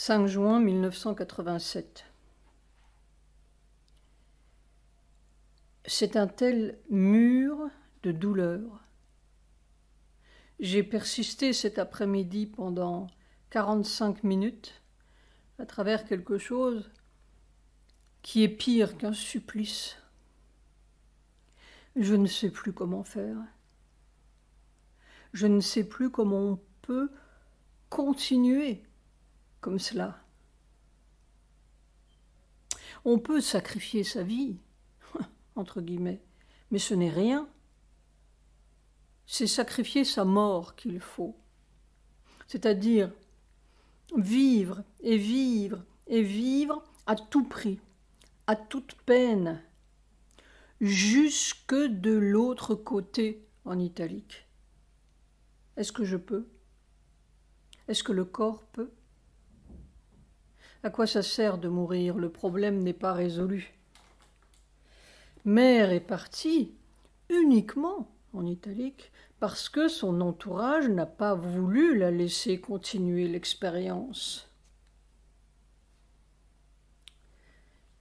5 juin 1987. C'est un tel mur de douleur. J'ai persisté cet après-midi pendant 45 minutes à travers quelque chose qui est pire qu'un supplice. Je ne sais plus comment faire. Je ne sais plus comment on peut continuer comme cela. On peut sacrifier sa vie, entre guillemets, mais ce n'est rien. C'est sacrifier sa mort qu'il faut. C'est-à-dire vivre et vivre et vivre à tout prix, à toute peine, jusque de l'autre côté en italique. Est-ce que je peux? Est-ce que le corps peut? À quoi ça sert de mourir? Le problème n'est pas résolu. Mère est partie uniquement en italique parce que son entourage n'a pas voulu la laisser continuer l'expérience.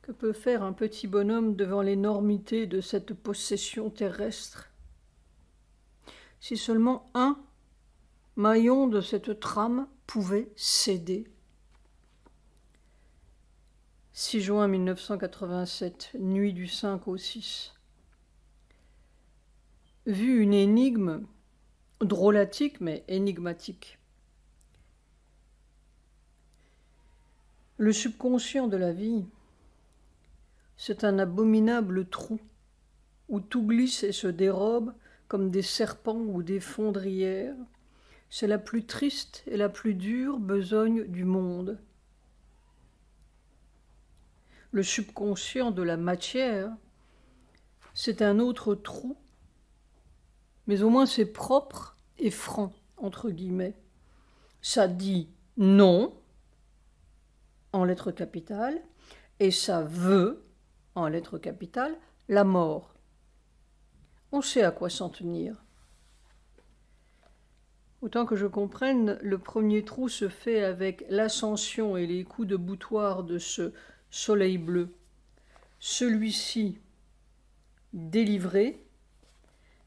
Que peut faire un petit bonhomme devant l'énormité de cette possession terrestre? Si seulement un maillon de cette trame pouvait céder. 6 juin 1987, nuit du 5 au 6. Vu une énigme drôlatique mais énigmatique. Le subconscient de la vie, c'est un abominable trou où tout glisse et se dérobe comme des serpents ou des fondrières. C'est la plus triste et la plus dure besogne du monde. Le subconscient de la matière, c'est un autre trou, mais au moins c'est propre et franc, entre guillemets. Ça dit non, en lettres capitales, et ça veut, en lettres capitales, la mort. On sait à quoi s'en tenir. Autant que je comprenne, le premier trou se fait avec l'ascension et les coups de boutoir de ce soleil bleu. Celui-ci, délivré,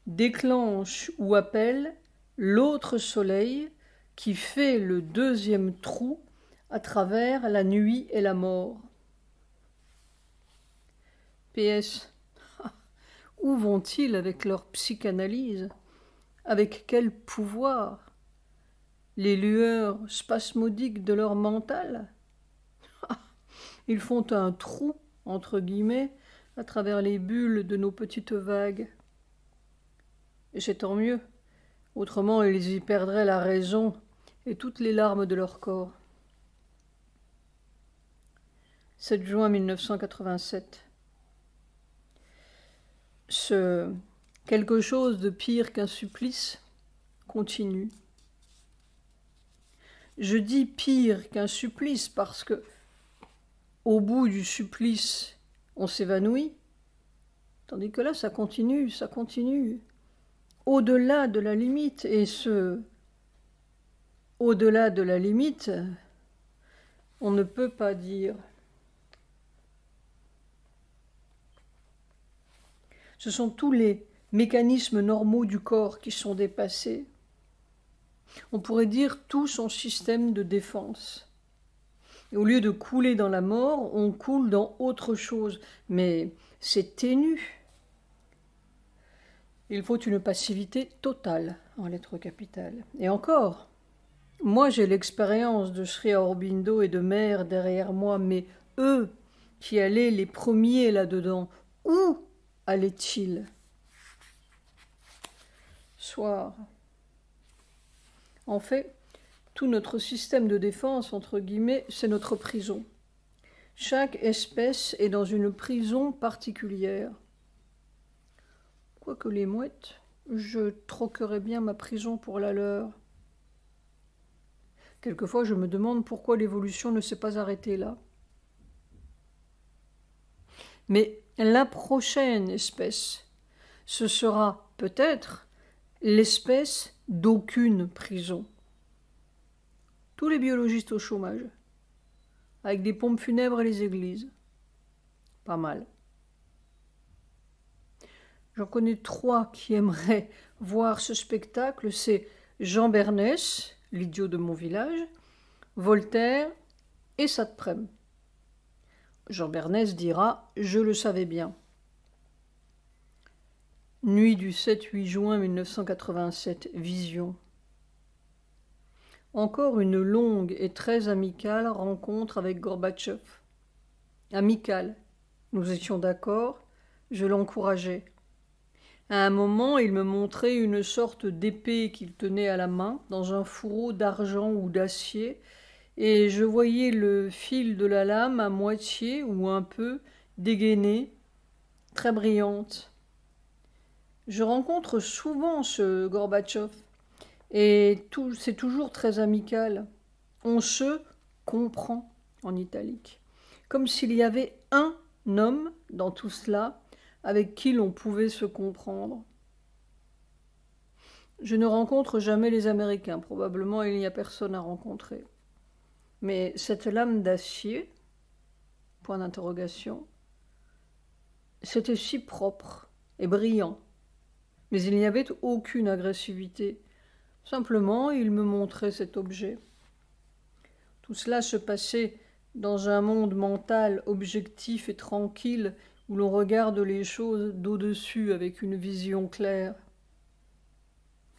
déclenche ou appelle l'autre soleil qui fait le deuxième trou à travers la nuit et la mort. PS. Où vont-ils avec leur psychanalyse? Avec quel pouvoir? Les lueurs spasmodiques de leur mental? Ils font un trou, entre guillemets, à travers les bulles de nos petites vagues. Et c'est tant mieux. Autrement, ils y perdraient la raison et toutes les larmes de leur corps. 7 juin 1987. Ce quelque chose de pire qu'un supplice continue. Je dis pire qu'un supplice parce que au bout du supplice, on s'évanouit, tandis que là, ça continue, au-delà de la limite, et au-delà de la limite, on ne peut pas dire. Ce sont tous les mécanismes normaux du corps qui sont dépassés. On pourrait dire tout son système de défense. Et au lieu de couler dans la mort, on coule dans autre chose. Mais c'est ténu. Il faut une passivité totale en lettres capitales. Et encore, moi j'ai l'expérience de Sri Aurobindo et de Mère derrière moi, mais eux qui allaient les premiers là-dedans, où allaient-ils? Soir. En fait, tout notre système de défense, entre guillemets, c'est notre prison. Chaque espèce est dans une prison particulière. Quoique les mouettes, je troquerais bien ma prison pour la leur. Quelquefois, je me demande pourquoi l'évolution ne s'est pas arrêtée là. Mais la prochaine espèce, ce sera peut-être l'espèce d'aucune prison. Tous les biologistes au chômage, avec des pompes funèbres et les églises. Pas mal. J'en connais 3 qui aimeraient voir ce spectacle. C'est Jean Bernès, l'idiot de mon village, Voltaire et Sainte-Prème. Jean Bernès dira « Je le savais bien ». Nuit du 7-8 juin 1987, Vision. Encore une longue et très amicale rencontre avec Gorbatchev. Amicale. Nous étions d'accord, je l'encourageais. À un moment, il me montrait une sorte d'épée qu'il tenait à la main, dans un fourreau d'argent ou d'acier, et je voyais le fil de la lame à moitié ou un peu dégainée, très brillante. Je rencontre souvent ce Gorbatchev, et c'est toujours très amical. On se comprend en italique, comme s'il y avait un homme dans tout cela, avec qui l'on pouvait se comprendre. Je ne rencontre jamais les Américains, probablement il n'y a personne à rencontrer. Mais cette lame d'acier, point d'interrogation, c'était si propre et brillant. Mais il n'y avait aucune agressivité. Simplement, il me montrait cet objet. Tout cela se passait dans un monde mental objectif et tranquille où l'on regarde les choses d'au-dessus avec une vision claire.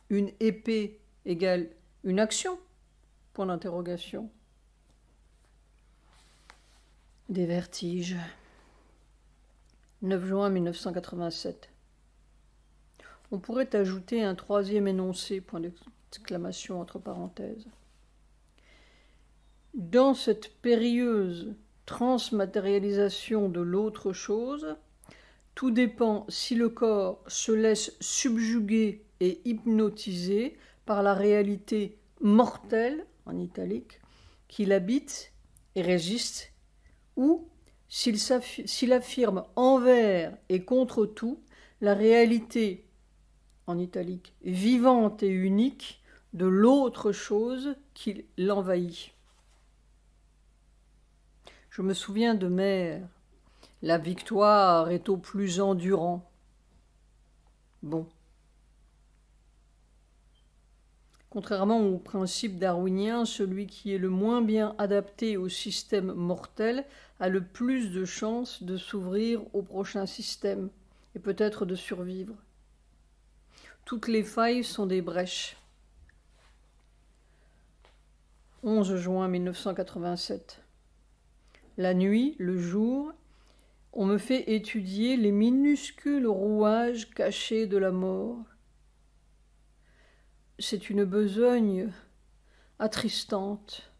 Une épée égale une action? Point d'interrogation. Des vertiges. 9 juin 1987. On pourrait ajouter un 3e énoncé, point d'exclamation entre parenthèses. Dans cette périlleuse transmatérialisation de l'autre chose, tout dépend si le corps se laisse subjuguer et hypnotiser par la réalité mortelle, en italique, qu'il habite et résiste, ou s'il affirme envers et contre tout la réalité, en italique, vivante et unique de l'autre chose qui l'envahit. Je me souviens de Mère. La victoire est au plus endurant. Bon. Contrairement au principe darwinien, celui qui est le moins bien adapté au système mortel a le plus de chances de s'ouvrir au prochain système et peut-être de survivre. Toutes les failles sont des brèches. 11 juin 1987. La nuit, le jour, on me fait étudier les minuscules rouages cachés de la mort. C'est une besogne attristante.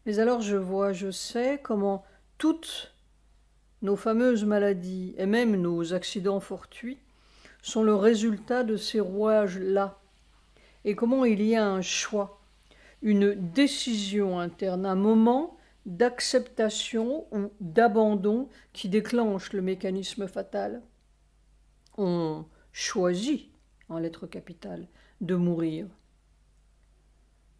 Mais alors je sais comment toutes nos fameuses maladies et même nos accidents fortuits sont le résultat de ces rouages-là, et comment il y a un choix, une décision interne, un moment d'acceptation ou d'abandon qui déclenche le mécanisme fatal. On choisit, en lettres capitales, de mourir.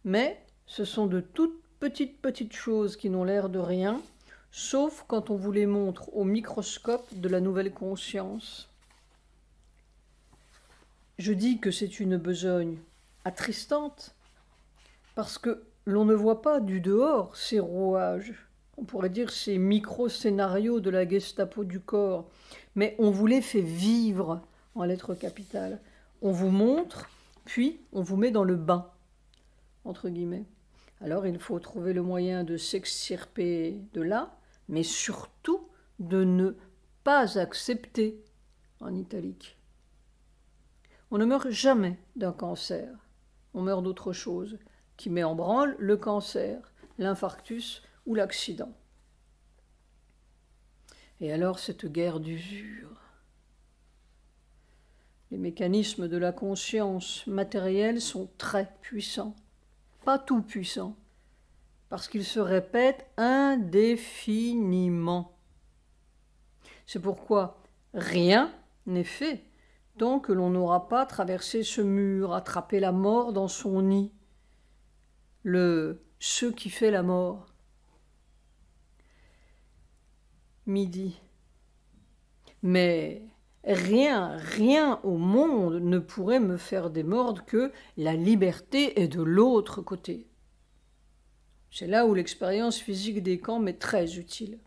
Mais ce sont de toutes petites choses qui n'ont l'air de rien, sauf quand on vous les montre au microscope de la nouvelle conscience. Je dis que c'est une besogne attristante, parce que l'on ne voit pas du dehors ces rouages, on pourrait dire ces micro-scénarios de la Gestapo du corps, mais on vous les fait vivre en lettres capitales. On vous montre, puis on vous met dans le bain, entre guillemets. Alors il faut trouver le moyen de s'extirper de là, mais surtout de ne pas accepter, en italique. On ne meurt jamais d'un cancer, on meurt d'autre chose, qui met en branle le cancer, l'infarctus ou l'accident. Et alors cette guerre d'usure. Les mécanismes de la conscience matérielle sont très puissants, pas tout puissants, parce qu'ils se répètent indéfiniment. C'est pourquoi rien n'est fait tant que l'on n'aura pas traversé ce mur, attrapé la mort dans son nid. Ce qui fait la mort. Midi. Mais rien au monde ne pourrait me faire démordre que la liberté est de l'autre côté. C'est là où l'expérience physique des camps m'est très utile.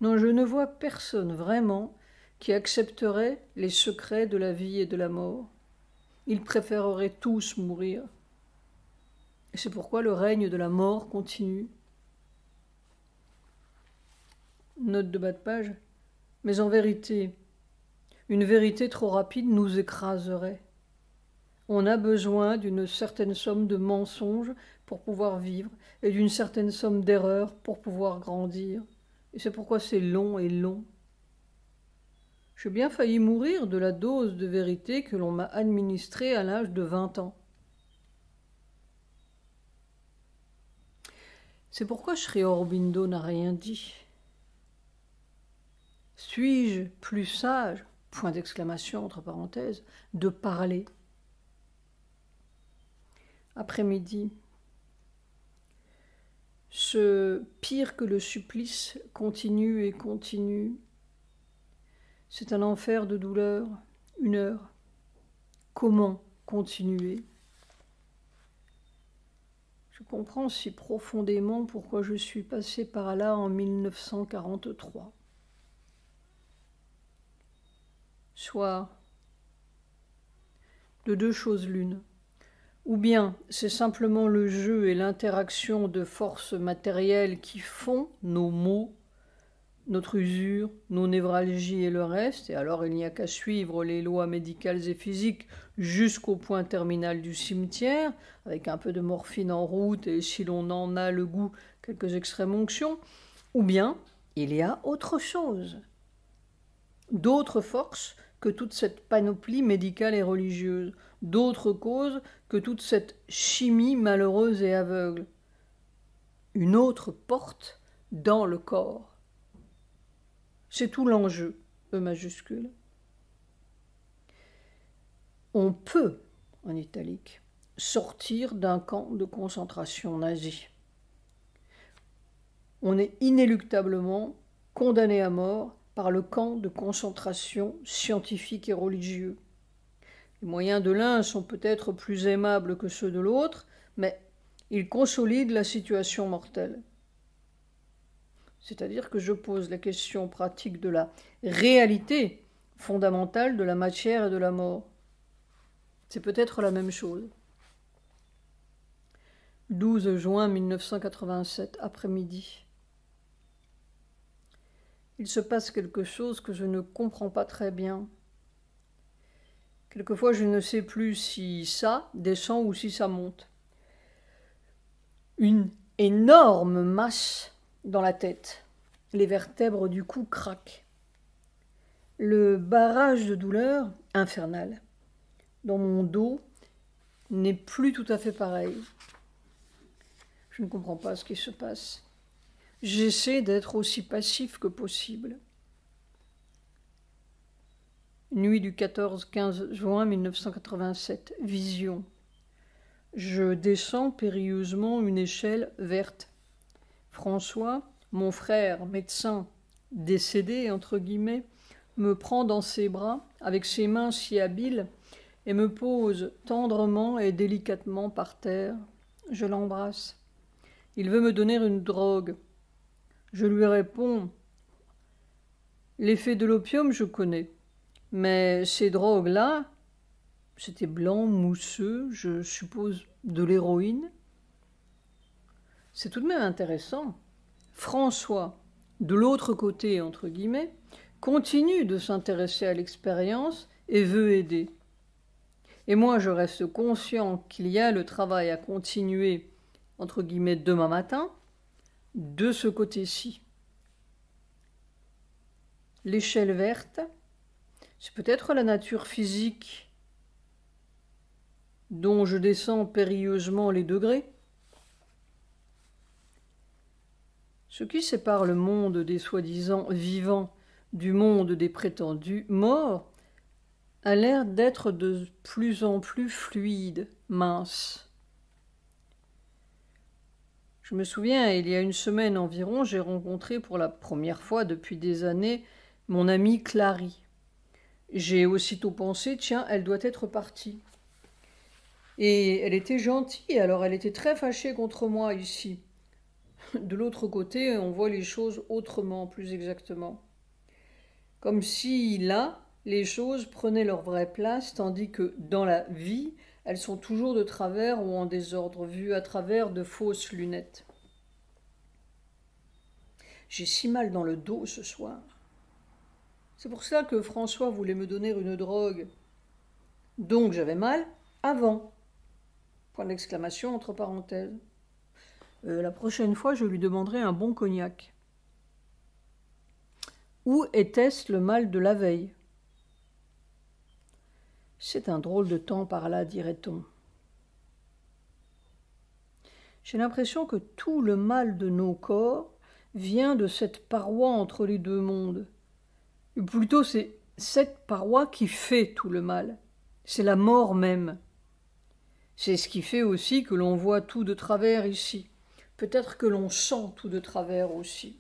Non, je ne vois personne vraiment qui accepterait les secrets de la vie et de la mort. Ils préféreraient tous mourir. Et c'est pourquoi le règne de la mort continue. Note de bas de page. Mais en vérité, une vérité trop rapide nous écraserait. On a besoin d'une certaine somme de mensonges pour pouvoir vivre et d'une certaine somme d'erreurs pour pouvoir grandir. Et c'est pourquoi c'est long et long. J'ai bien failli mourir de la dose de vérité que l'on m'a administrée à l'âge de 20 ans. C'est pourquoi Sri Aurobindo n'a rien dit. Suis-je plus sage, point d'exclamation entre parenthèses, de parler? Après-midi. Ce pire que le supplice continue et continue. C'est un enfer de douleur, 1 heure. Comment continuer? Je comprends si profondément pourquoi je suis passé par là en 1943. Soit de 2 choses l'une. Ou bien c'est simplement le jeu et l'interaction de forces matérielles qui font nos maux, notre usure, nos névralgies et le reste, et alors il n'y a qu'à suivre les lois médicales et physiques jusqu'au point terminal du cimetière, avec un peu de morphine en route et si l'on en a le goût, quelques extrêmes onctions, ou bien il y a autre chose, d'autres forces que toute cette panoplie médicale et religieuse, d'autres causes que toute cette chimie malheureuse et aveugle. Une autre porte dans le corps. C'est tout l'enjeu, E majuscule. On peut, en italique, sortir d'un camp de concentration nazi. On est inéluctablement condamné à mort par le camp de concentration scientifique et religieux. Les moyens de l'un sont peut-être plus aimables que ceux de l'autre, mais ils consolident la situation mortelle. C'est-à-dire que je pose la question pratique de la réalité fondamentale de la matière et de la mort. C'est peut-être la même chose. 12 juin 1987, après-midi. Il se passe quelque chose que je ne comprends pas très bien. Quelquefois, je ne sais plus si ça descend ou si ça monte. Une énorme masse dans la tête. Les vertèbres du cou craquent. Le barrage de douleur infernal dans mon dos n'est plus tout à fait pareil. Je ne comprends pas ce qui se passe. J'essaie d'être aussi passif que possible. Nuit du 14-15 juin 1987. Vision. Je descends périlleusement une échelle verte. François, mon frère, médecin, décédé, entre guillemets, me prend dans ses bras, avec ses mains si habiles, et me pose tendrement et délicatement par terre. Je l'embrasse. Il veut me donner une drogue. Je lui réponds « L'effet de l'opium, je connais. Mais ces drogues-là, c'était blanc, mousseux, je suppose de l'héroïne. » C'est tout de même intéressant. François, de l'autre côté, entre guillemets, continue de s'intéresser à l'expérience et veut aider. Et moi, je reste conscient qu'il y a le travail à continuer, entre guillemets, demain matin, de ce côté-ci. L'échelle verte, c'est peut-être la nature physique dont je descends périlleusement les degrés. Ce qui sépare le monde des soi-disant vivants du monde des prétendus morts a l'air d'être de plus en plus fluide, mince. Je me souviens, il y a une semaine environ, j'ai rencontré pour la première fois depuis des années mon amie Clary. J'ai aussitôt pensé, tiens, elle doit être partie. Et elle était gentille, alors elle était très fâchée contre moi ici. De l'autre côté, on voit les choses autrement, plus exactement. Comme si là, les choses prenaient leur vraie place, tandis que dans la vie, elles sont toujours de travers ou en désordre, vues à travers de fausses lunettes. J'ai si mal dans le dos ce soir. C'est pour cela que François voulait me donner une drogue. Donc j'avais mal avant. Point d'exclamation entre parenthèses. La prochaine fois, je lui demanderai un bon cognac. Où était-ce le mal de la veille? C'est un drôle de temps par là, dirait-on. J'ai l'impression que tout le mal de nos corps vient de cette paroi entre les deux mondes. Ou plutôt, c'est cette paroi qui fait tout le mal. C'est la mort même. C'est ce qui fait aussi que l'on voit tout de travers ici. Peut-être que l'on sent tout de travers aussi.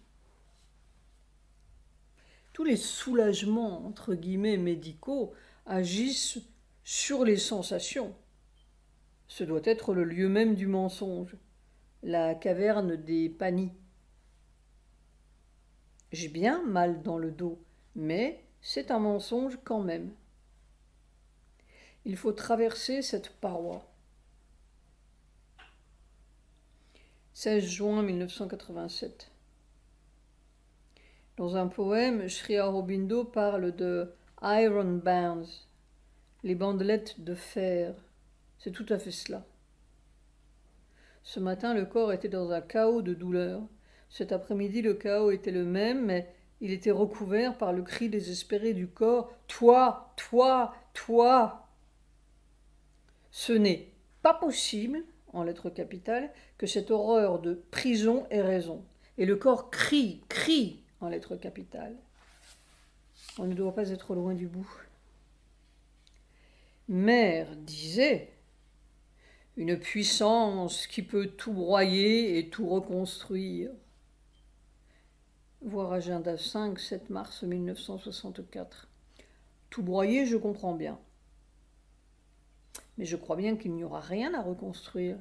Tous les soulagements, entre guillemets, médicaux agissent sur les sensations. Ce doit être le lieu même du mensonge, la caverne des panis. J'ai bien mal dans le dos, mais c'est un mensonge quand même. Il faut traverser cette paroi. 16 juin 1987. Dans un poème, Sri Aurobindo parle de iron bands, les bandelettes de fer. C'est tout à fait cela. Ce matin, le corps était dans un chaos de douleur. Cet après-midi, le chaos était le même, mais il était recouvert par le cri désespéré du corps « Toi, toi, toi !» Ce n'est pas possible, en lettres capitales, que cette horreur de prison ait raison. Et le corps crie, crie, en lettres capitales. On ne doit pas être loin du bout. Mère disait « Une puissance qui peut tout broyer et tout reconstruire ». Voir agenda 5, 7 mars 1964. Tout broyer, je comprends bien. Mais je crois bien qu'il n'y aura rien à reconstruire.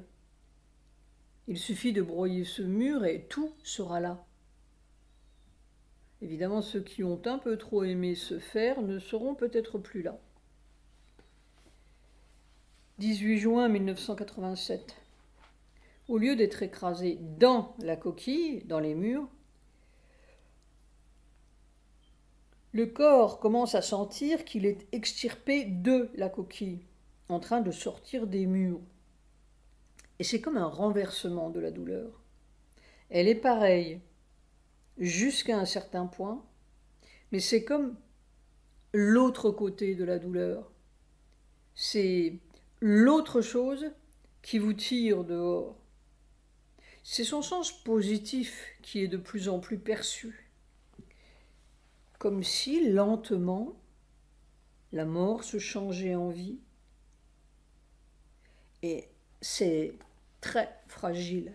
Il suffit de broyer ce mur et tout sera là. Évidemment, ceux qui ont un peu trop aimé se faire ne seront peut-être plus là. 18 juin 1987. Au lieu d'être écrasé dans la coquille, dans les murs, le corps commence à sentir qu'il est extirpé de la coquille, en train de sortir des murs. Et c'est comme un renversement de la douleur. Elle est pareille jusqu'à un certain point, mais c'est comme l'autre côté de la douleur. C'est l'autre chose qui vous tire dehors. C'est son sens positif qui est de plus en plus perçu. Comme si, lentement, la mort se changeait en vie. Et c'est très fragile.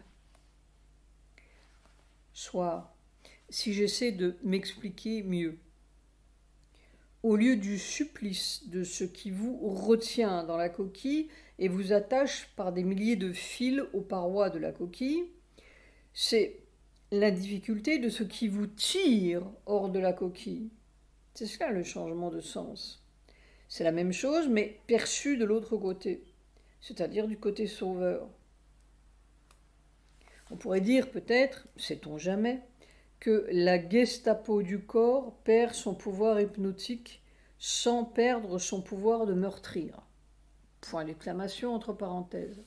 Soit, si j'essaie de m'expliquer mieux, au lieu du supplice de ce qui vous retient dans la coquille et vous attache par des milliers de fils aux parois de la coquille, c'est la difficulté de ce qui vous tire hors de la coquille. C'est cela le changement de sens. C'est la même chose, mais perçue de l'autre côté, c'est-à-dire du côté sauveur. On pourrait dire peut-être, sait-on jamais, que la Gestapo du corps perd son pouvoir hypnotique sans perdre son pouvoir de meurtrir. Point d'exclamation entre parenthèses.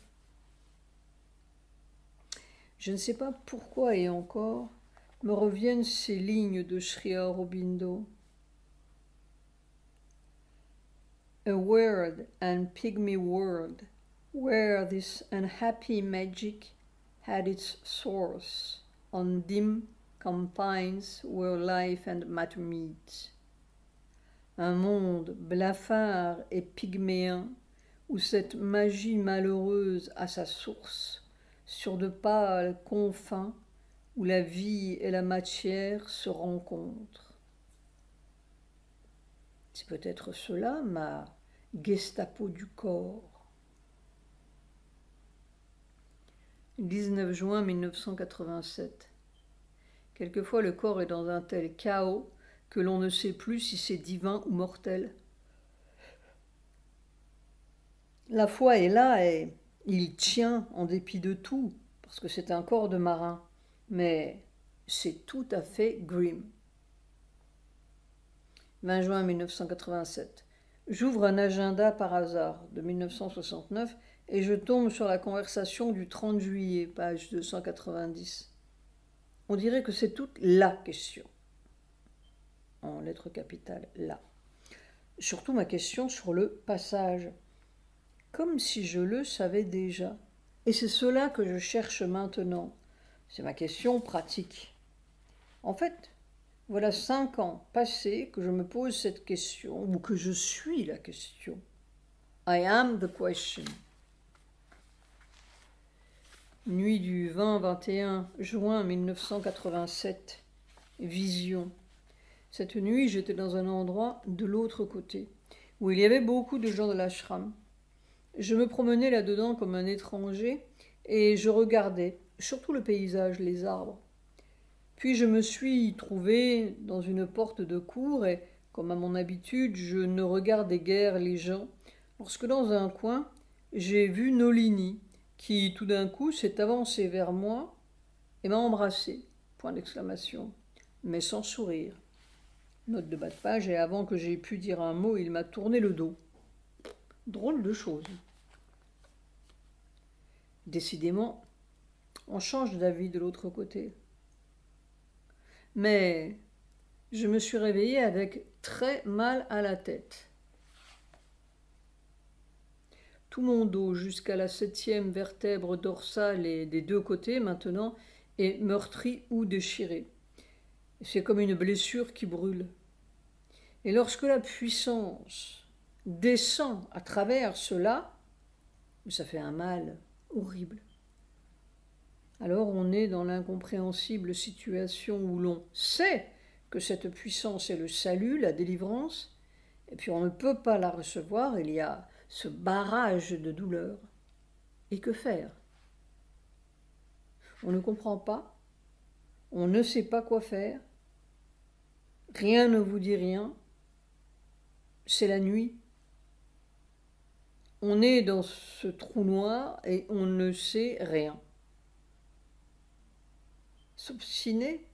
Je ne sais pas pourquoi et encore me reviennent ces lignes de Sri Aurobindo. A weird and pygmy world, where this unhappy magic had its source, on dim confines where life and matter meet. Un monde blafard et pygméen où cette magie malheureuse a sa source sur de pâles confins où la vie et la matière se rencontrent. C'est peut-être cela ma Gestapo du corps. 19 juin 1987. Quelquefois le corps est dans un tel chaos que l'on ne sait plus si c'est divin ou mortel. La foi est là et il tient en dépit de tout, parce que c'est un corps de marin, mais c'est tout à fait grim. 20 juin 1987. J'ouvre un agenda par hasard de 1969 et je tombe sur la conversation du 30 juillet, page 290. On dirait que c'est toute la question, en lettres capitales, là. Surtout ma question sur le passage, comme si je le savais déjà. Et c'est cela que je cherche maintenant. C'est ma question pratique. En fait, voilà 5 ans passés que je me pose cette question, ou que je suis la question. I am the question. Nuit du 20-21 juin 1987. Vision. Cette nuit, j'étais dans un endroit de l'autre côté, où il y avait beaucoup de gens de l'ashram. Je me promenais là-dedans comme un étranger, et je regardais, surtout le paysage, les arbres. Puis je me suis trouvé dans une porte de cour, et, comme à mon habitude, je ne regardais guère les gens, lorsque dans un coin, j'ai vu Nolini, qui tout d'un coup s'est avancée vers moi et m'a embrassé, point d'exclamation, mais sans sourire. Note de bas de page, et avant que j'aie pu dire un mot, il m'a tourné le dos. Drôle de chose. Décidément, on change d'avis de l'autre côté. Mais je me suis réveillée avec très mal à la tête. Tout mon dos, jusqu'à la 7e vertèbre dorsale et des 2 côtés maintenant, est meurtri ou déchiré. C'est comme une blessure qui brûle. Et lorsque la puissance descend à travers cela, ça fait un mal horrible. Alors on est dans l'incompréhensible situation où l'on sait que cette puissance est le salut, la délivrance, et puis on ne peut pas la recevoir, il y a ce barrage de douleur. Et que faire? On ne comprend pas, on ne sait pas quoi faire, rien ne vous dit rien, c'est la nuit. On est dans ce trou noir et on ne sait rien. S'obstiner.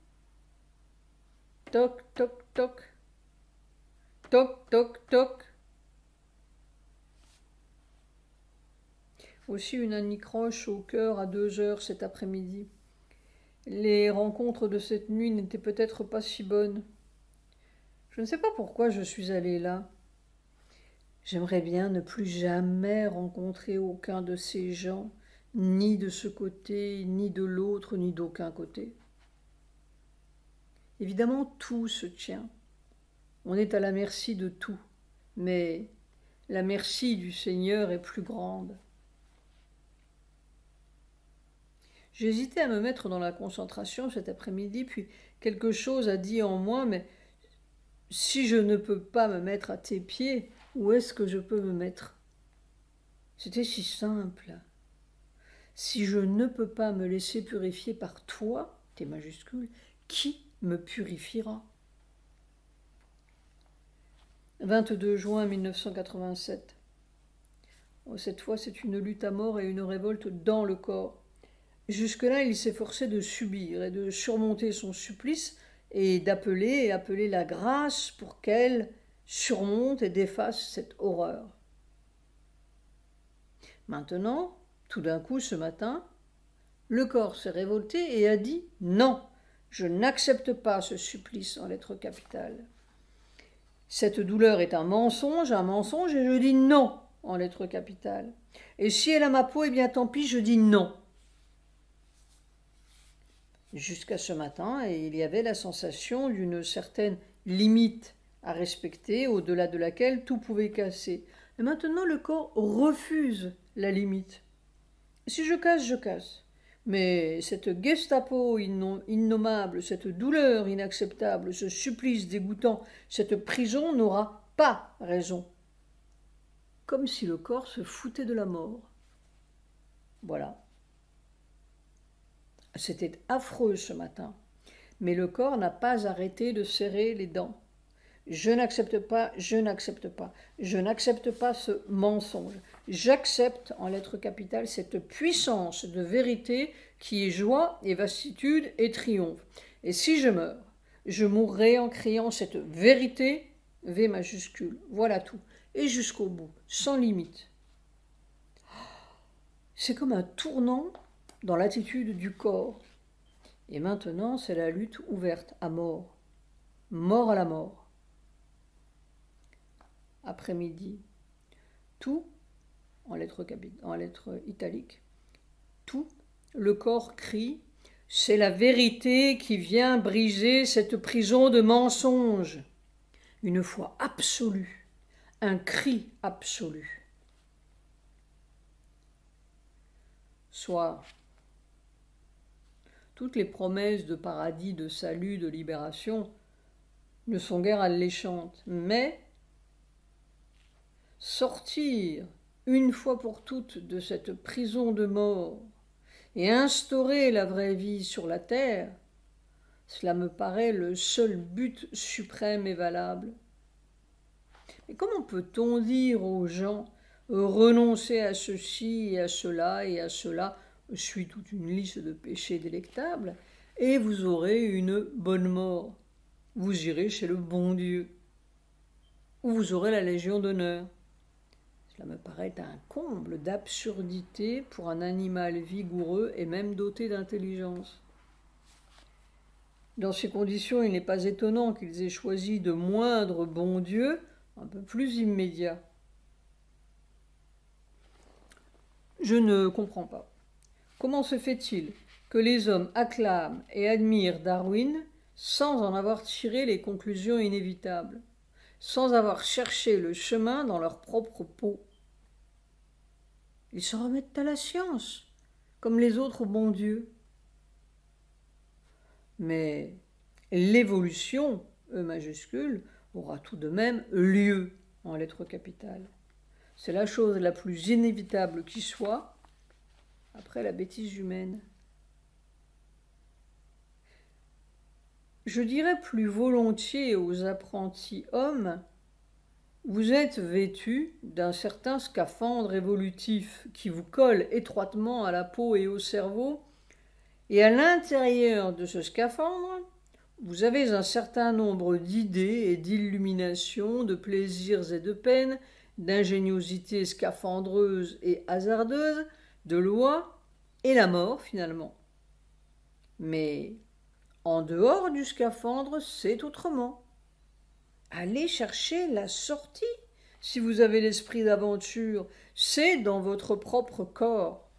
Toc, toc, toc. Toc, toc, toc. Aussi une anicroche au cœur à 2 heures cet après-midi. Les rencontres de cette nuit n'étaient peut-être pas si bonnes. Je ne sais pas pourquoi je suis allée là. J'aimerais bien ne plus jamais rencontrer aucun de ces gens, ni de ce côté, ni de l'autre, ni d'aucun côté. Évidemment, tout se tient. On est à la merci de tout, mais la merci du Seigneur est plus grande. J'hésitais à me mettre dans la concentration cet après-midi, puis quelque chose a dit en moi, mais si je ne peux pas me mettre à tes pieds, où est-ce que je peux me mettre? C'était si simple. Si je ne peux pas me laisser purifier par toi, T majuscule, qui me purifiera? 22 juin 1987. Oh, cette fois, c'est une lutte à mort et une révolte dans le corps. Jusque-là, il s'efforçait de subir et de surmonter son supplice et d'appeler la grâce pour qu'elle surmonte et défasse cette horreur. Maintenant, tout d'un coup, ce matin, le corps s'est révolté et a dit « Non, je n'accepte pas ce supplice en lettres capitales. Cette douleur est un mensonge et je dis non en lettres capitales. Et si elle a ma peau, eh bien tant pis, je dis non. » Jusqu'à ce matin, et il y avait la sensation d'une certaine limite à respecter, au-delà de laquelle tout pouvait casser. Et maintenant, le corps refuse la limite. Si je casse, je casse. Mais cette Gestapo innommable, cette douleur inacceptable, ce supplice dégoûtant, cette prison n'aura pas raison. Comme si le corps se foutait de la mort. Voilà. C'était affreux ce matin, mais le corps n'a pas arrêté de serrer les dents. Je n'accepte pas, je n'accepte pas, je n'accepte pas ce mensonge. J'accepte en lettres capitales cette puissance de vérité qui est joie et vastitude et triomphe. Et si je meurs, je mourrai en criant cette vérité, V majuscule, voilà tout, et jusqu'au bout, sans limite. C'est comme un tournant dans l'attitude du corps. Et maintenant, c'est la lutte ouverte à mort. Mort à la mort. Après-midi, tout, en lettres italiques, tout, le corps crie, c'est la vérité qui vient briser cette prison de mensonges. Une foi absolue, un cri absolu. Soir. Toutes les promesses de paradis, de salut, de libération ne sont guère alléchantes, mais sortir une fois pour toutes de cette prison de mort et instaurer la vraie vie sur la terre, cela me paraît le seul but suprême et valable. Mais comment peut-on dire aux gens renoncez à ceci et à cela et à cela, suit toute une liste de péchés délectables, et vous aurez une bonne mort. Vous irez chez le bon Dieu, ou vous aurez la Légion d'honneur. Cela me paraît un comble d'absurdité pour un animal vigoureux et même doté d'intelligence. Dans ces conditions, il n'est pas étonnant qu'ils aient choisi de moindres bons dieux un peu plus immédiats. Je ne comprends pas. Comment se fait-il que les hommes acclament et admirent Darwin sans en avoir tiré les conclusions inévitables, sans avoir cherché le chemin dans leur propre peau? Ils se remettent à la science, comme les autres bons dieux. Mais l'évolution, E majuscule, aura tout de même lieu en lettres capitales. C'est la chose la plus inévitable qui soit, après la bêtise humaine. Je dirais plus volontiers aux apprentis hommes, vous êtes vêtus d'un certain scaphandre évolutif qui vous colle étroitement à la peau et au cerveau, et à l'intérieur de ce scaphandre, vous avez un certain nombre d'idées et d'illuminations, de plaisirs et de peines, d'ingéniosité scaphandreuse et hasardeuse, de lois et la mort finalement. Mais en dehors du scaphandre, c'est autrement. Allez chercher la sortie. Si vous avez l'esprit d'aventure, c'est dans votre propre corps.